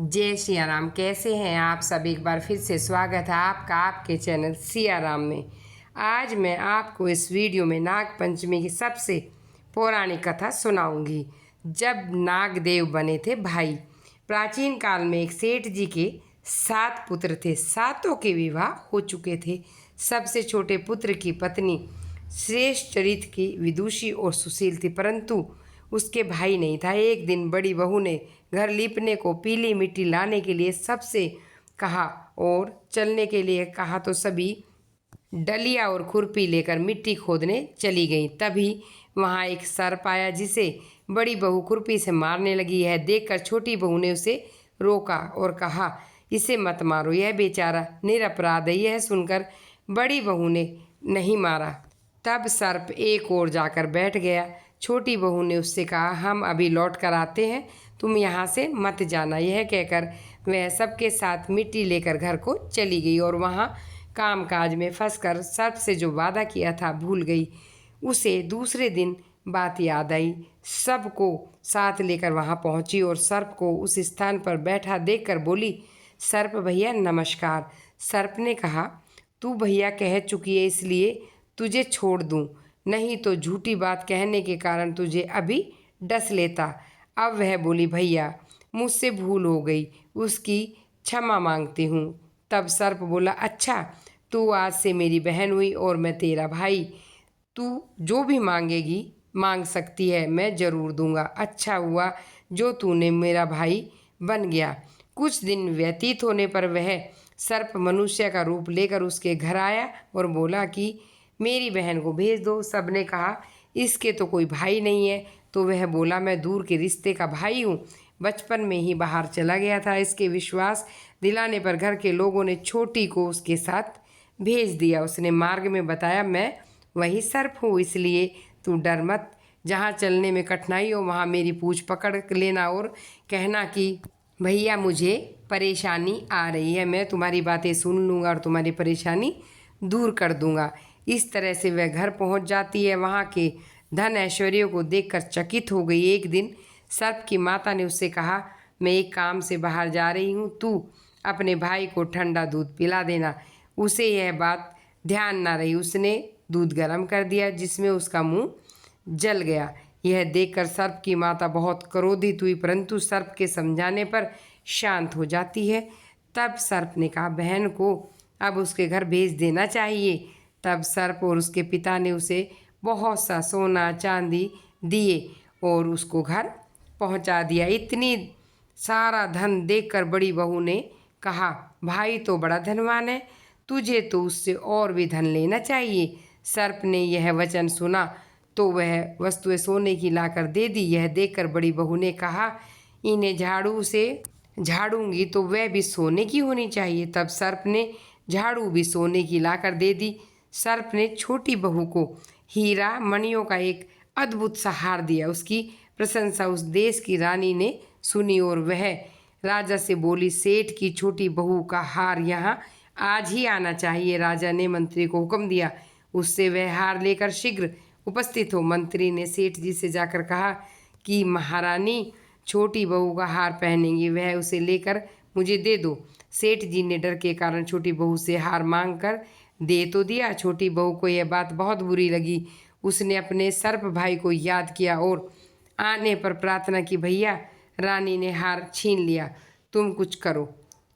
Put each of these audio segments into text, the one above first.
जय सिया राम। कैसे हैं आप सब? एक बार फिर से स्वागत है आपका आपके चैनल सिया राम में। आज मैं आपको इस वीडियो में नाग पंचमी की सबसे पौराणिक कथा सुनाऊंगी। जब नागदेव बने थे भाई। प्राचीन काल में एक सेठ जी के 7 पुत्र थे। सातों के विवाह हो चुके थे। सबसे छोटे पुत्र की पत्नी श्रेष्ठ चरित्र की, विदुषी और सुशील थी, परंतु उसके भाई नहीं था। एक दिन बड़ी बहू ने घर लीपने को पीली मिट्टी लाने के लिए सबसे कहा और चलने के लिए कहा, तो सभी डलिया और खुरपी लेकर मिट्टी खोदने चली गई। तभी वहाँ एक सर्प आया जिसे बड़ी बहू खुरपी से मारने लगी। यह देखकर छोटी बहू ने उसे रोका और कहा, इसे मत मारो, यह बेचारा निरपराध है। यह सुनकर बड़ी बहू ने नहीं मारा। तब सर्प एक ओर जाकर बैठ गया। छोटी बहू ने उससे कहा, हम अभी लौट कर आते हैं, तुम यहाँ से मत जाना। यह कहकर वह सबके साथ मिट्टी लेकर घर को चली गई और वहाँ कामकाज में फंसकर सर्प से जो वादा किया था भूल गई। उसे दूसरे दिन बात याद आई। सबको साथ लेकर वहाँ पहुँची और सर्प को उस स्थान पर बैठा देखकर बोली, सर्प भैया नमस्कार। सर्प ने कहा, तू भैया कह चुकी है इसलिए तुझे छोड़ दूँ, नहीं तो झूठी बात कहने के कारण तुझे अभी डस लेता। अब वह बोली, भैया मुझसे भूल हो गई, उसकी क्षमा मांगती हूँ। तब सर्प बोला, अच्छा तू आज से मेरी बहन हुई और मैं तेरा भाई। तू जो भी मांगेगी मांग सकती है, मैं ज़रूर दूंगा। अच्छा हुआ जो तूने मेरा भाई बन गया। कुछ दिन व्यतीत होने पर वह सर्प मनुष्य का रूप लेकर उसके घर आया और बोला कि मेरी बहन को भेज दो। सबने कहा, इसके तो कोई भाई नहीं है। तो वह बोला, मैं दूर के रिश्ते का भाई हूँ, बचपन में ही बाहर चला गया था। इसके विश्वास दिलाने पर घर के लोगों ने छोटी को उसके साथ भेज दिया। उसने मार्ग में बताया, मैं वही सर्प हूँ, इसलिए तू डर मत। जहाँ चलने में कठिनाई हो वहाँ मेरी पूँछ पकड़ लेना और कहना कि भैया मुझे परेशानी आ रही है, मैं तुम्हारी बातें सुन लूँगा और तुम्हारी परेशानी दूर कर दूँगा। इस तरह से वह घर पहुँच जाती है। वहाँ के धन ऐश्वर्य को देखकर चकित हो गई। एक दिन सर्प की माता ने उससे कहा, मैं एक काम से बाहर जा रही हूँ, तू अपने भाई को ठंडा दूध पिला देना। उसे यह बात ध्यान ना रही। उसने दूध गर्म कर दिया जिसमें उसका मुंह जल गया। यह देखकर सर्प की माता बहुत क्रोधित हुई, परंतु सर्प के समझाने पर शांत हो जाती है। तब सर्प ने कहा, बहन को अब उसके घर भेज देना चाहिए। तब सर्प और उसके पिता ने उसे बहुत सा सोना चांदी दिए और उसको घर पहुंचा दिया। इतनी सारा धन देखकर बड़ी बहू ने कहा, भाई तो बड़ा धनवान है, तुझे तो उससे और भी धन लेना चाहिए। सर्प ने यह वचन सुना तो वह वस्तुएं सोने की लाकर दे दी। यह देखकर बड़ी बहू ने कहा, इन्हें झाड़ू से झाड़ूंगी तो वह भी सोने की होनी चाहिए। तब सर्प ने झाड़ू भी सोने की लाकर दे दी। सर्प ने छोटी बहू को हीरा मणियों का एक अद्भुत सा हार दिया। उसकी प्रशंसा उस देश की रानी ने सुनी और वह राजा से बोली, सेठ की छोटी बहू का हार यहाँ आज ही आना चाहिए। राजा ने मंत्री को हुक्म दिया, उससे वह हार लेकर शीघ्र उपस्थित हो। मंत्री ने सेठ जी से जाकर कहा कि महारानी छोटी बहू का हार पहनेंगी, वह उसे लेकर मुझे दे दो। सेठ जी ने डर के कारण छोटी बहू से हार मांग कर दे तो दिया। छोटी बहू को यह बात बहुत बुरी लगी। उसने अपने सर्प भाई को याद किया और आने पर प्रार्थना की, भैया रानी ने हार छीन लिया, तुम कुछ करो।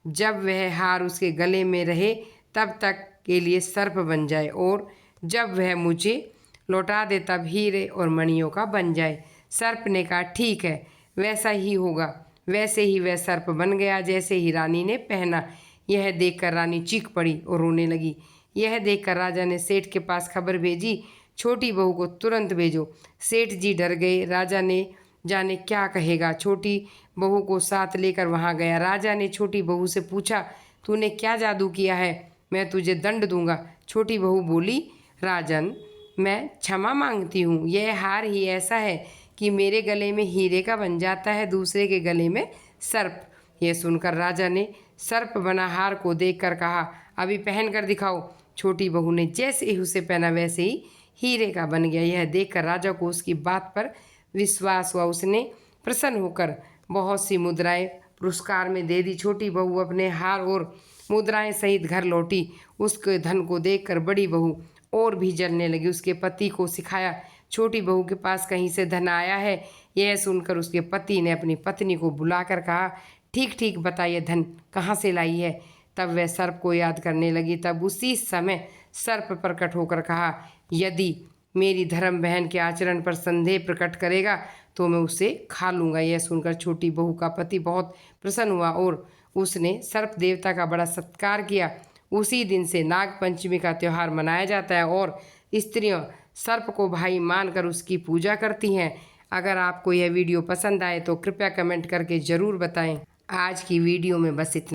जब वह हार उसके गले में रहे तब तक के लिए सर्प बन जाए और जब वह मुझे लौटा दे तब हीरे और मणियों का बन जाए। सर्प ने कहा, ठीक है, वैसा ही होगा। वैसे ही वह सर्प बन गया जैसे ही रानी ने पहना। यह देखकर रानी चीख पड़ी और रोने लगी। यह देखकर राजा ने सेठ के पास खबर भेजी, छोटी बहू को तुरंत भेजो। सेठ जी डर गए। राजा ने जाने क्या कहेगा, छोटी बहू को साथ लेकर वहाँ गया। राजा ने छोटी बहू से पूछा, तूने क्या जादू किया है, मैं तुझे दंड दूंगा। छोटी बहू बोली, राजन मैं क्षमा मांगती हूँ, यह हार ही ऐसा है कि मेरे गले में हीरे का बन जाता है, दूसरे के गले में सर्प। यह सुनकर राजा ने सर्प बना हार को देखकर कहा, अभी पहन कर दिखाओ। छोटी बहू ने जैसे ही उसे पहना वैसे ही हीरे का बन गया। यह देखकर राजा को उसकी बात पर विश्वास हुआ। उसने प्रसन्न होकर बहुत सी मुद्राएं पुरस्कार में दे दी। छोटी बहू अपने हार और मुद्राएं सहित घर लौटी। उसके धन को देखकर बड़ी बहू और भी जलने लगी। उसके पति को सिखाया, छोटी बहू के पास कहीं से धन आया है। यह सुनकर उसके पति ने अपनी पत्नी को बुलाकर कहा, ठीक ठीक बताइए, धन कहाँ से लाई है। तब वह सर्प को याद करने लगी। तब उसी समय सर्प प्रकट होकर कहा, यदि मेरी धर्म बहन के आचरण पर संदेह प्रकट करेगा तो मैं उसे खा लूँगा। यह सुनकर छोटी बहू का पति बहुत प्रसन्न हुआ और उसने सर्प देवता का बड़ा सत्कार किया। उसी दिन से नाग पंचमी का त्यौहार मनाया जाता है और स्त्रियां सर्प को भाई मानकर उसकी पूजा करती हैं। अगर आपको यह वीडियो पसंद आए तो कृपया कमेंट करके ज़रूर बताएं। आज की वीडियो में बस इतना।